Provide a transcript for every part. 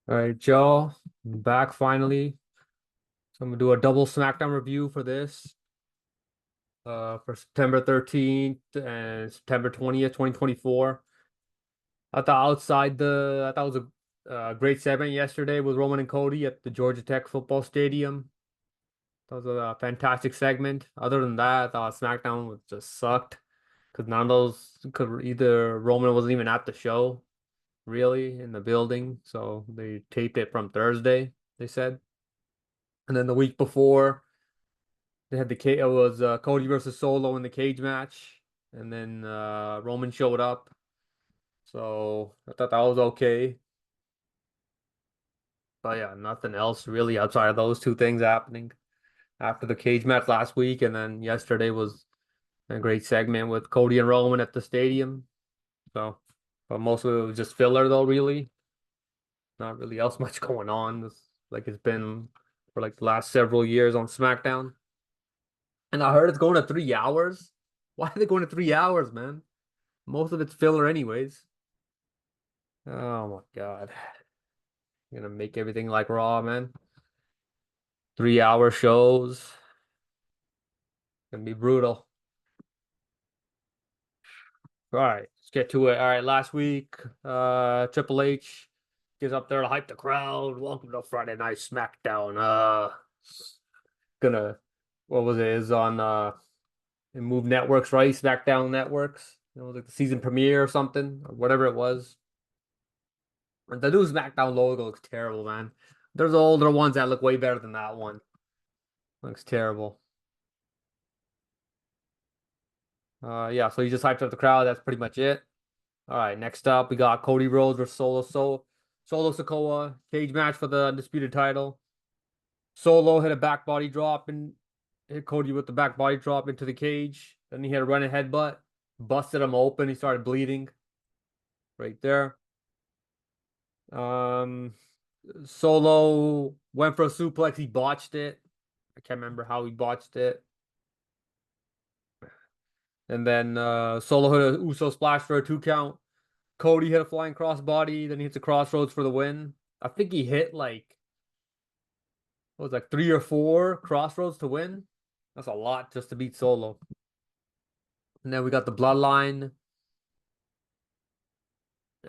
All right, Joe, I'm back finally. So I'm gonna do a double Smackdown review for this, for September 13th and September 20th, 2024. I thought it was a great segment yesterday with Roman and Cody at the Georgia Tech football stadium. That was a fantastic segment. Other than that, I thought SmackDown was just sucked because none of those could either Roman wasn't even at the show really in the building, so they taped it from Thursday, they said. And then the week before, they had it was Cody versus Solo in the cage match, and then Roman showed up. So I thought that was okay. But yeah, nothing else really outside of those two things happening after the cage match last week, and then yesterday was a great segment with Cody and Roman at the stadium. So, but most of it was just filler though, really. Not really else much going on. Like it's been for like the last several years on SmackDown. And I heard it's going to 3 hours. Why are they going to 3 hours, man? Most of it's filler anyways. Oh my God. Gonna make everything like Raw, man. 3 hour shows. Gonna be brutal. All right, let's get to it. All right, last week, Triple H gets up there to hype the crowd. Welcome to Friday Night SmackDown. Gonna what was it? Is on Move Networks, right? SmackDown Networks. It was like the season premiere or something, or whatever it was. And the new SmackDown logo looks terrible, man. There's older ones that look way better than that one. Looks terrible. Yeah, so he just hyped up the crowd. That's pretty much it. All right, next up we got Cody Rhodes versus Solo Sikoa cage match for the undisputed title. Solo hit a back body drop and hit Cody with the back body drop into the cage. Then he hit a running headbutt, busted him open. He started bleeding right there. Um, Solo went for a suplex. He botched it. I can't remember how he botched it. And then Solo hit a Uso splash for a 2 count. Cody hit a flying crossbody, then he hits a crossroads for the win. I think he hit like what was it, like 3 or 4 crossroads to win. That's a lot just to beat Solo. And then we got the Bloodline.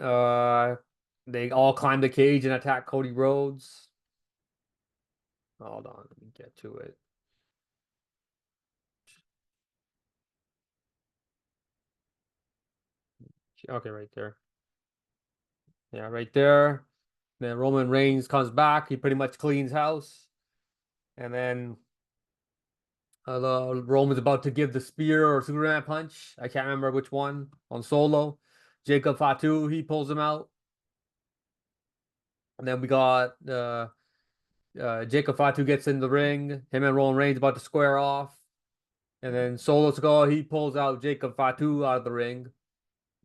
Uh, they all climb the cage and attack Cody Rhodes. Hold on, let me get to it. Okay, right there. Yeah, right there. Then Roman Reigns comes back. He pretty much cleans house. And then Roman's about to give the spear or Superman punch. I can't remember which one on Solo. Jacob Fatu, he pulls him out. And then we got Jacob Fatu gets in the ring. Him and Roman Reigns about to square off. And then Solo Sikoa, he pulls out Jacob Fatu out of the ring,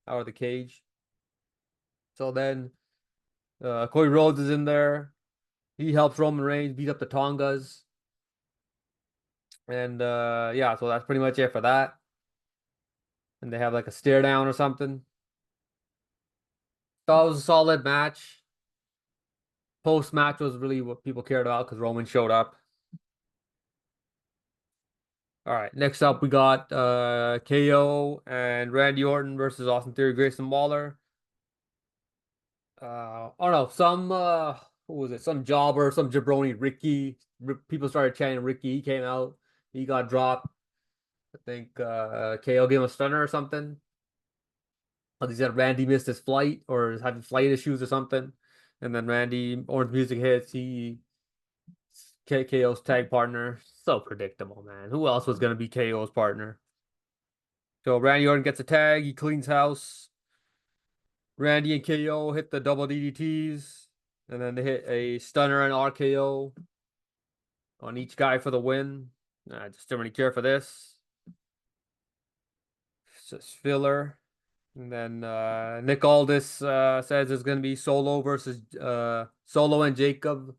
out of the cage. So then Cody Rhodes is in there. He helps Roman Reigns beat up the Tongas. And yeah, so that's pretty much it for that. And they have like a stare down or something. That was a solid match. Post match was really what people cared about because Roman showed up. All right, next up we got KO and Randy Orton versus Austin Theory, Grayson Waller. Oh no, some who was it? Some jobber, some jabroni, Ricky. People started chanting Ricky. He came out. He got dropped. I think KO gave him a stunner or something. He said Randy missed his flight or is having flight issues or something. And then Randy Orton's music hits. He KO's tag partner. So predictable, man. Who else was gonna be KO's partner? So Randy Orton gets a tag. He cleans house. Randy and KO hit the double DDTs, and then they hit a stunner and RKO on each guy for the win. I just don't really care for this. It's just filler. And then Nick Aldis says it's going to be Solo and Jacob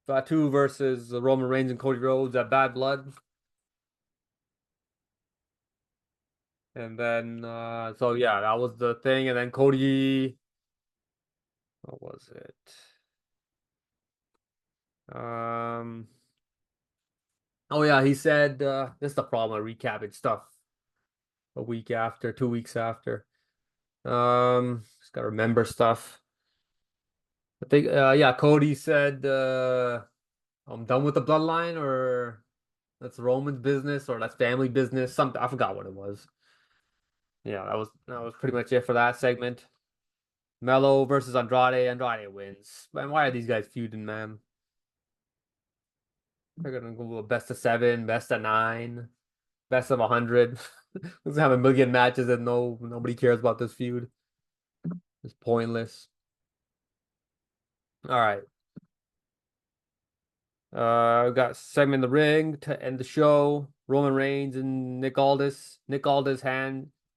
Fatu versus Roman Reigns and Cody Rhodes at Bad Blood. And then so yeah, that was the thing. And then Cody, what was it? Um, oh yeah, he said this is the problem with recapping stuff a week after, 2 weeks after. Just gotta remember stuff. I think yeah, Cody said I'm done with the bloodline, or that's Roman's business, or that's family business. Something I forgot what it was. Yeah, that was pretty much it for that segment. Mello versus Andrade. Andrade wins. Man, why are these guys feuding, man? They're gonna go best of 7, best of 9, best of 100. Let's have a million matches and nobody cares about this feud. It's pointless. All right. We got segment in the ring to end the show. Roman Reigns and Nick Aldis. Nick Aldis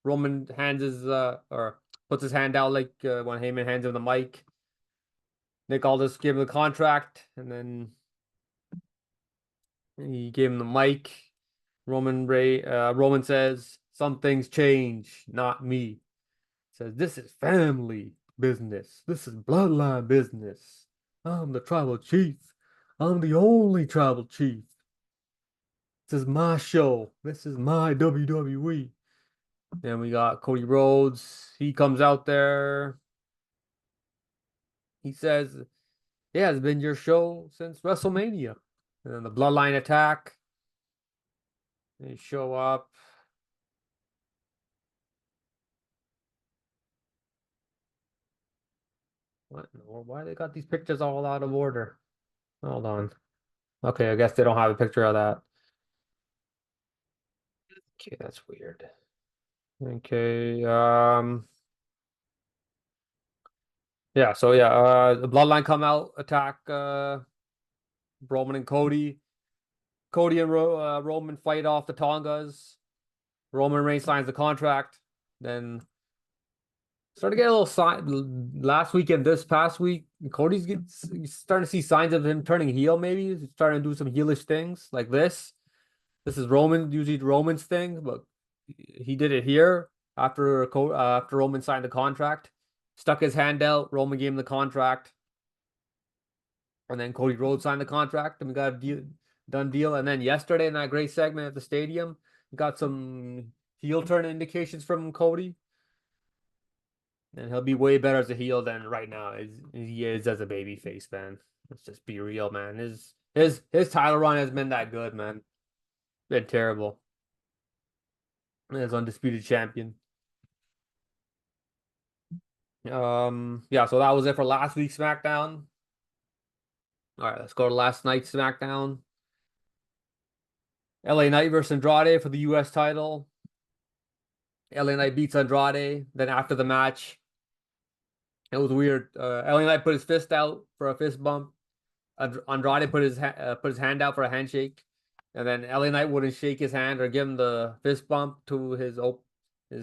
Roman hands his or puts his hand out like when Heyman hands him the mic. Nick Aldis gave him the contract, and then he gave him the mic. Roman says, "Some things change, not me." Says, "This is family business. This is bloodline business. I'm the tribal chief. I'm the only tribal chief. This is my show. This is my WWE." Then we got Cody Rhodes. He comes out there. He says, "Yeah, it's been your show since WrestleMania." And then the bloodline attack. They show up. What? Why they got these pictures all out of order? Hold on. Okay, I guess they don't have a picture of that. Okay, that's weird. Okay, yeah, so yeah, the Bloodline come out, attack Roman and Cody. Cody and Roman fight off the Tongas. Roman Reigns signs the contract. Then starting to get a little sign last week and this past week. He's starting to see signs of him turning heel, maybe. He's starting to do some heelish things like this. This is usually Roman's thing, but he did it here after Roman signed the contract. Stuck his hand out. Roman gave him the contract, and then Cody Rhodes signed the contract, and we got a done deal. And then yesterday in that great segment at the stadium, we got some heel turn indications from Cody, and he'll be way better as a heel than right now as he is as a baby face, man. Let's just be real, man. His title run has been that good, man. Been terrible. As undisputed champion. Yeah, so that was it for last week's SmackDown. All right, let's go to last night's SmackDown. LA Knight versus Andrade for the US title. LA Knight beats Andrade. Then after the match, it was weird. LA Knight put his fist out for a fist bump. Andrade put his hand out for a handshake, and then LA Knight wouldn't shake his hand or give him the fist bump to his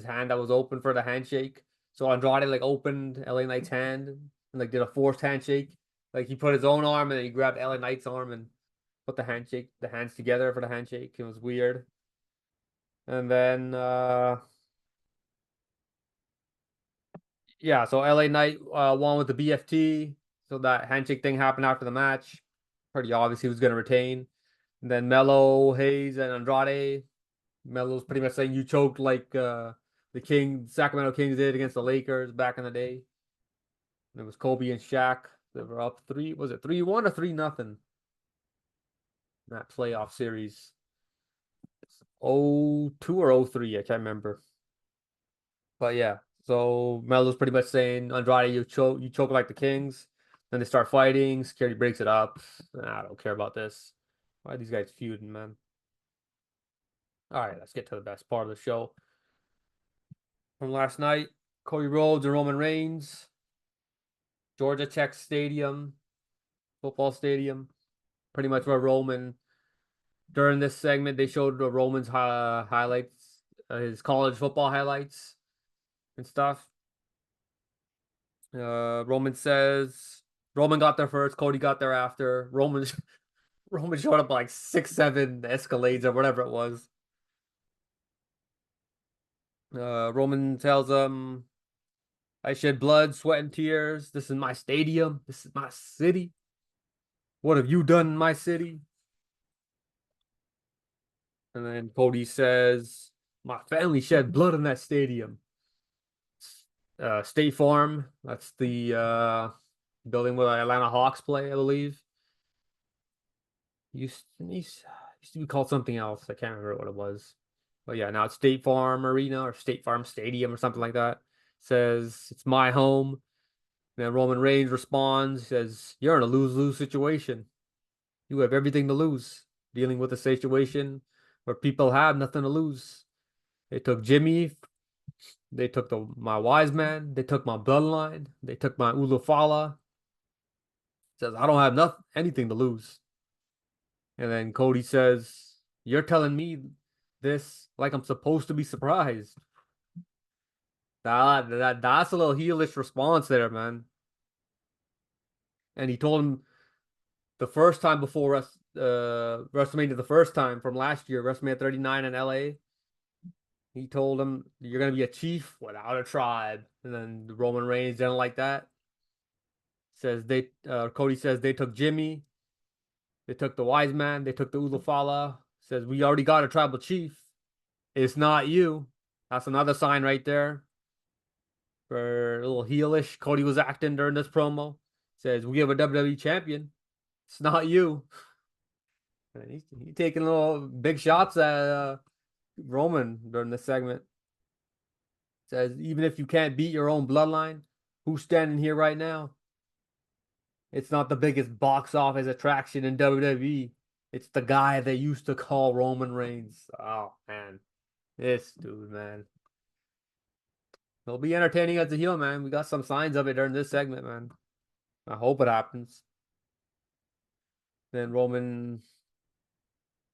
hand that was open for the handshake. So Andrade like opened LA Knight's hand and like did a forced handshake. Like he put his own arm and then he grabbed LA Knight's arm and put the hands together for the handshake. It was weird. And then yeah, so LA Knight won with the BFT. So that handshake thing happened after the match. Pretty obvious he was gonna retain. And then Melo, Hayes, and Andrade. Melo's pretty much saying you choked like the Sacramento Kings did against the Lakers back in the day. And it was Kobe and Shaq. They were up was it 3-1 or 3-0? That playoff series. 0-2 or 0-3, I can't remember. But yeah, so Melo's pretty much saying, Andrade, you choke like the Kings. Then they start fighting. Security breaks it up. I don't care about this. Why are these guys feuding, man? All right, let's get to the best part of the show. From last night, Cody Rhodes and Roman Reigns, Georgia Tech Stadium, football stadium. Pretty much where Roman, during this segment, they showed Roman's highlights, his college football highlights and stuff. Roman says Roman got there first, Cody got there after. Roman showed up like 6-7 Escalades or whatever it was. Roman tells him, "I shed blood, sweat, and tears. This is my stadium. This is my city." What have you done in my city? And then Cody says, my family shed blood in that stadium. State Farm, that's the building where the Atlanta Hawks play, I believe. Used to be called something else. I can't remember what it was. But yeah, now it's State Farm Arena or State Farm Stadium or something like that. Says it's my home. And then Roman Reigns responds, says, you're in a lose-lose situation. You have everything to lose. Dealing with a situation where people have nothing to lose. They took Jimmy. They took my wise man. They took my bloodline. They took my Ulufala. Says, I don't have anything to lose. And then Cody says, you're telling me this like I'm supposed to be surprised. That's a little heelish response there, man. And he told him the first time before WrestleMania, the first time from last year, WrestleMania 39 in LA, he told him you're gonna be a chief without a tribe. And then Roman Reigns didn't like that. Says Cody says they took Jimmy, they took the wise man, they took the Ulufala. Says we already got a tribal chief. It's not you. That's another sign right there for a little heelish Cody was acting during this promo. Says we have a WWE champion. It's not you. And he's taking little big shots at Roman during this segment. Says even if you can't beat your own bloodline, who's standing here right now? It's not the biggest box office attraction in WWE. It's the guy they used to call Roman Reigns. Oh man, this dude, man. He'll be entertaining as a heel, man. We got some signs of it during this segment, man. I hope it happens. Then Roman,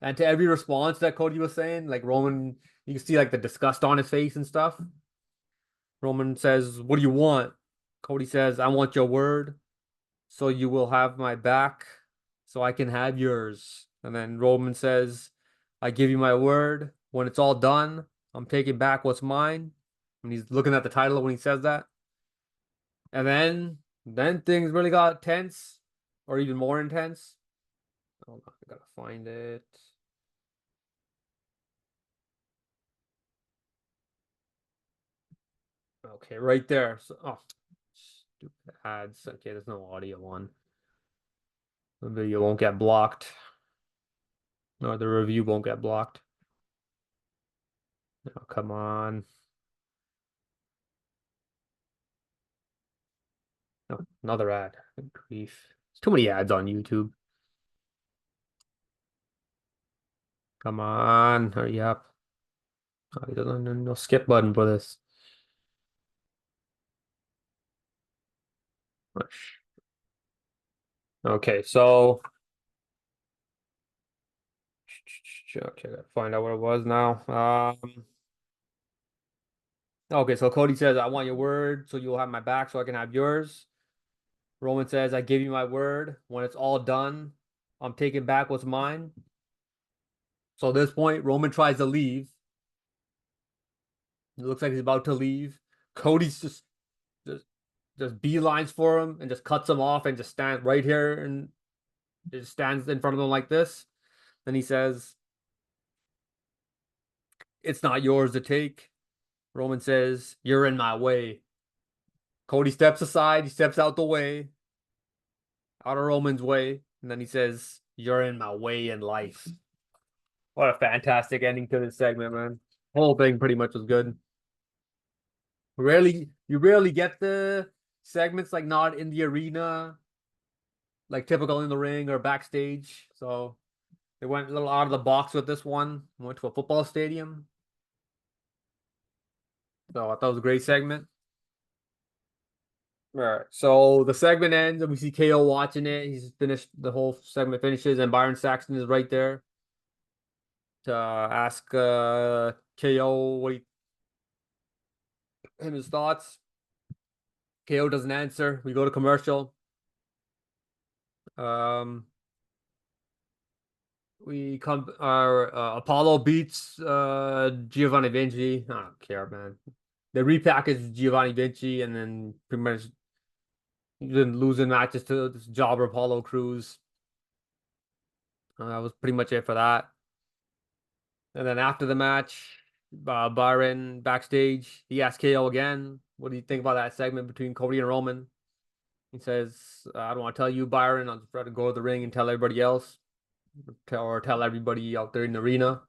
and to every response that Cody was saying, like Roman, you can see like the disgust on his face and stuff. Roman says, what do you want? Cody says, I want your word, so you will have my back, so I can have yours. And then Roman says, I give you my word. When it's all done, I'm taking back what's mine. And he's looking at the title when he says that. And then things really got tense, or even more intense. Hold on, I gotta find it. Okay, right there. So, oh, stupid ads. Okay, there's no audio one. The video won't get blocked. Or the review won't get blocked. Oh, come on. No, another ad. Good grief. There's too many ads on YouTube. Come on, hurry up. Oh, there's no skip button for this. Okay, so okay, gotta find out what it was now. Okay, so Cody says, I want your word, so you'll have my back, so I can have yours. Roman says, I give you my word. When it's all done, I'm taking back what's mine. So at this point, Roman tries to leave. It looks like he's about to leave. Cody's just, just beelines for him and just cuts him off and just stands right here and just stands in front of him like this. Then he says, it's not yours to take. Roman says, you're in my way. Cody steps aside. He steps out the way, out of Roman's way. And then he says, you're in my way in life. What a fantastic ending to this segment, man. The whole thing pretty much was good. You rarely get the segments like not in the arena, like typical in the ring or backstage. So they went a little out of the box with this one. Went to a football stadium. So I thought it was a great segment. All right. So the segment ends and we see KO watching it. He's finished, the whole segment finishes, and Byron Saxton is right there to ask KO his thoughts. KO doesn't answer. We go to commercial. We come our Apollo beats Giovanni Vinci. I don't care, man. They repackaged Giovanni Vinci and then pretty much been losing matches to this jobber Apollo Crews. That was pretty much it for that. And then after the match, Byron backstage, he asked KO again, "What do you think about that segment between Cody and Roman?" He says, "I don't want to tell you, Byron. I'll just try to go to the ring and tell everybody else, tell everybody out there in the arena."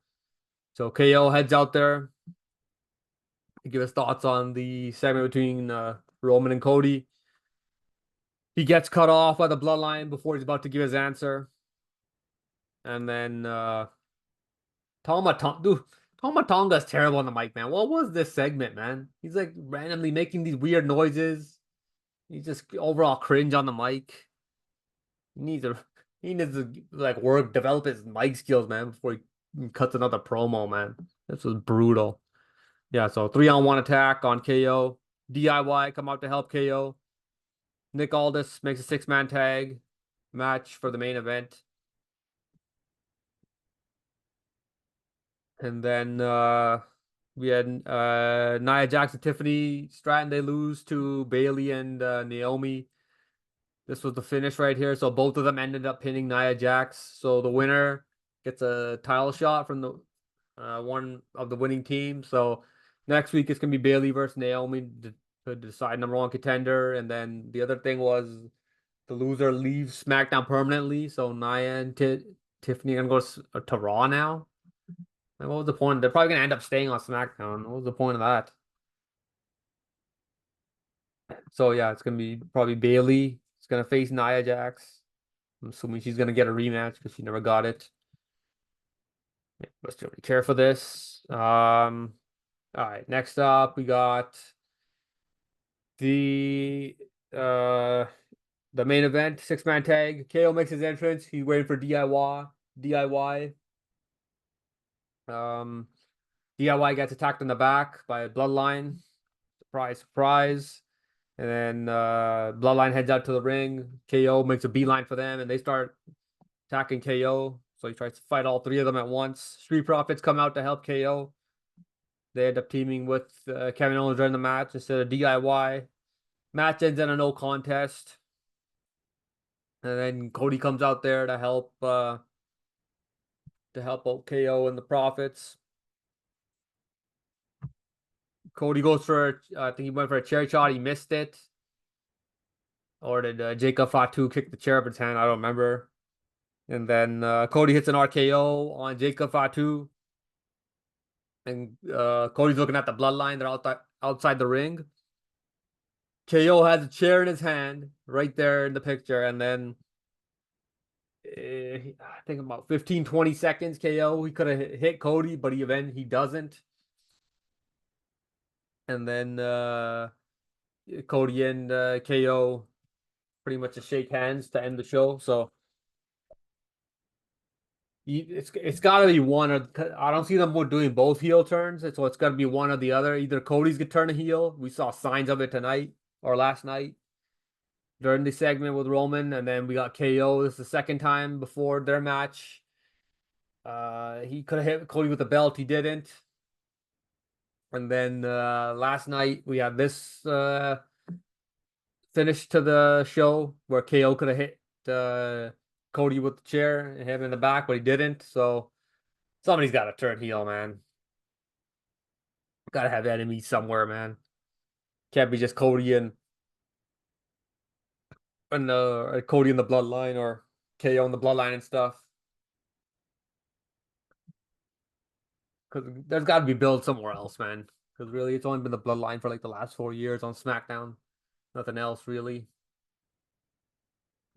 So KO heads out there to give his thoughts on the segment between Roman and Cody. He gets cut off by the bloodline before he's about to give his answer. And then dude, Tama Tonga's terrible on the mic, man. What was this segment, man? He's like randomly making these weird noises. He's just overall cringe on the mic. He needs to he needs to like develop his mic skills, man, before he cuts another promo, man. This was brutal. Yeah, so 3-on-1 attack on KO. DIY come out to help KO. Nick Aldis makes a 6-man tag match for the main event. And then we had Nia Jax and Tiffany Straten. They lose to Bailey and Naomi. This was the finish right here. So both of them ended up pinning Nia Jax. So the winner gets a title shot from the one of the winning team. So next week it's gonna be Bailey versus Naomi to decide #1 contender. And then the other thing was the loser leaves SmackDown permanently. So Nia and Tiffany are gonna go to Raw now. Like, what was the point? They're probably gonna end up staying on SmackDown. What was the point of that? So yeah, it's gonna be probably Bailey. It's gonna face Nia Jax. I'm assuming she's gonna get a rematch because she never got it. Let's really care for this. All right, next up we got the uh the main event, 6-man tag. KO makes his entrance. He's waiting for DIY. DIY. Um DIY gets attacked in the back by Bloodline. Surprise, surprise. And then Bloodline heads out to the ring. KO makes a beeline for them, and they start attacking KO. So he tries to fight all three of them at once. Street Profits come out to help KO. They end up teaming with Kevin Owens during the match instead of DIY. Match ends in a no contest. And then Cody comes out there to help out KO and the Profits. Cody goes for, I think he went for a chair shot. He missed it. Or did Jacob Fatu kick the chair up his hand? I don't remember. And then Cody hits an RKO on Jacob Fatu. And Cody's looking at the bloodline. They're outside the ring. KO has a chair in his hand right there in the picture. And then I think about 15, 20 seconds, KO, he could have hit Cody, but he doesn't. And then Cody and KO pretty much just shake hands to end the show. So it's got to be one, or I don't see them doing both heel turns, so it's got to be one or the other. Either Cody's gonna turn a heel. We saw signs of it tonight or last night during the segment with Roman, and then we got KO. This is the second time before their match. He could have hit Cody with the belt. He didn't. And then last night we had this finish to the show where KO could have hit Cody with the chair and hit him in the back, but he didn't. So somebody's got to turn heel, man. Got to have enemies somewhere, man. Can't be just Cody and Cody in the bloodline or KO in the bloodline and stuff. Because there's got to be build somewhere else, man. Because really, it's only been the bloodline for like the last 4 years on SmackDown. Nothing else really.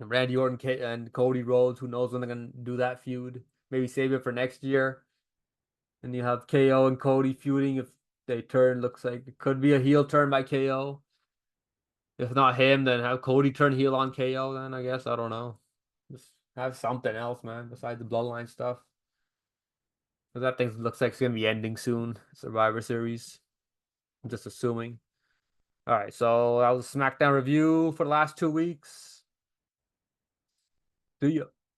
And Randy Orton and Cody Rhodes, who knows when they're gonna do that feud? Maybe save it for next year. And you have KO and Cody feuding if they turn. Looks like it could be a heel turn by KO. If not him, then have Cody turn heel on KO. Then I guess I don't know. Just have something else, man, besides the bloodline stuff. Because that thing looks like it's gonna be ending soon. Survivor Series. I'm just assuming. All right, so that was a SmackDown review for the last 2 weeks. Do you?